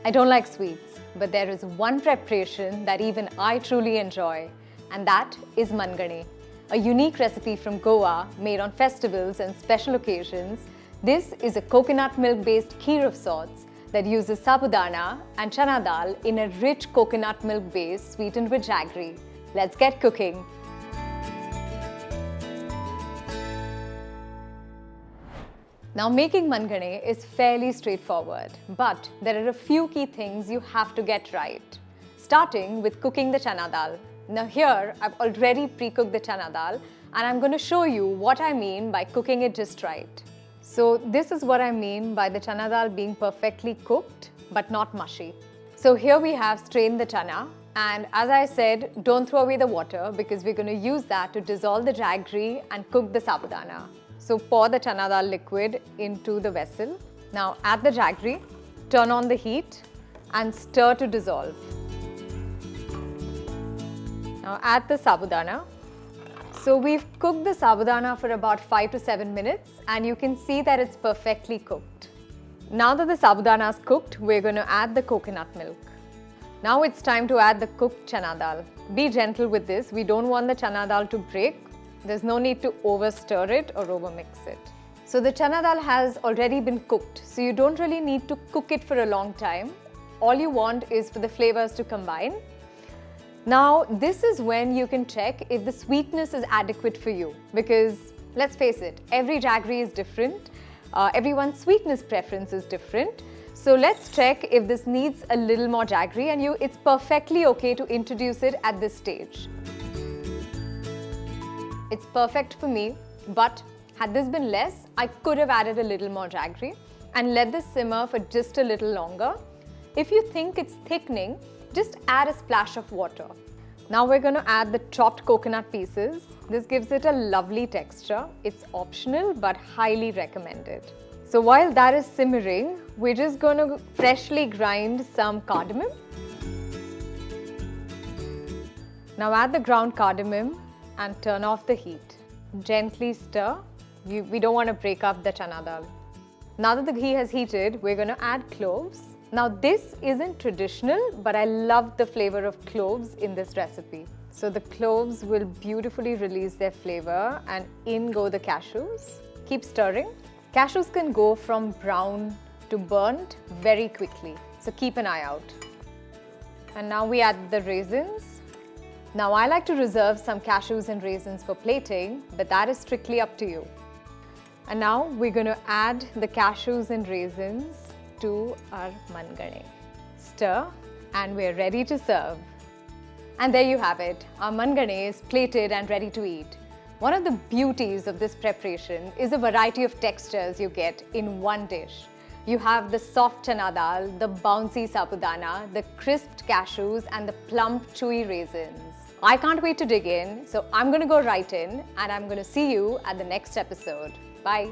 I don't like sweets, but there is one preparation that even I truly enjoy, and that is Mangane, a unique recipe from Goa made on festivals and special occasions. This is a coconut milk-based kheer of sorts that uses sabudana and chana dal in a rich coconut milk base sweetened with jaggery. Let's get cooking. Now, making Mangane is fairly straightforward, but there are a few key things you have to get right. Starting with cooking the chana dal. Now here, I've already pre-cooked the chana dal and I'm going to show you what I mean by cooking it just right. So this is what I mean by the chana dal being perfectly cooked but not mushy. So here we have strained the chana, and as I said, don't throw away the water because we're going to use that to dissolve the jaggery and cook the sabudana. So pour the chana dal liquid into the vessel. Now add the jaggery, turn on the heat and stir to dissolve. Now add the sabudana. So we've cooked the sabudana for about 5 to 7 minutes and you can see that it's perfectly cooked. Now that the sabudana is cooked, we're going to add the coconut milk. Now it's time to add the cooked chana dal. Be gentle with this. We don't want the chana dal to break. There's no need to over stir it or over mix it. So the chana dal has already been cooked, so you don't really need to cook it for a long time. All you want is for the flavors to combine. Now this is when you can check if the sweetness is adequate for you, because let's face it, every jaggery is different. Everyone's sweetness preference is different. So let's check if this needs a little more jaggery, and it's perfectly okay to introduce it at this stage. It's perfect for me, but had this been less, I could have added a little more jaggery and let this simmer for just a little longer. If you think it's thickening, just add a splash of water. Now we're going to add the chopped coconut pieces. This gives it a lovely texture. It's optional but highly recommended. So while that is simmering, we're just going to freshly grind some cardamom. Now add the ground cardamom and turn off the heat. Gently stir. We don't want to break up the chana dal. Now that the ghee has heated, we're going to add cloves. Now this isn't traditional, but I love the flavor of cloves in this recipe. So the cloves will beautifully release their flavor, and in go the cashews. Keep stirring. Cashews can go from brown to burnt very quickly, so keep an eye out. And now we add the raisins. Now I like to reserve some cashews and raisins for plating, but that is strictly up to you. And now we're going to add the cashews and raisins to our Mangane. Stir and we're ready to serve. And there you have it. Our Mangane is plated and ready to eat. One of the beauties of this preparation is the variety of textures you get in one dish. You have the soft chana dal, the bouncy sabudana, the crisped cashews and the plump chewy raisins. I can't wait to dig in, so I'm going to go right in and I'm going to see you at the next episode. Bye.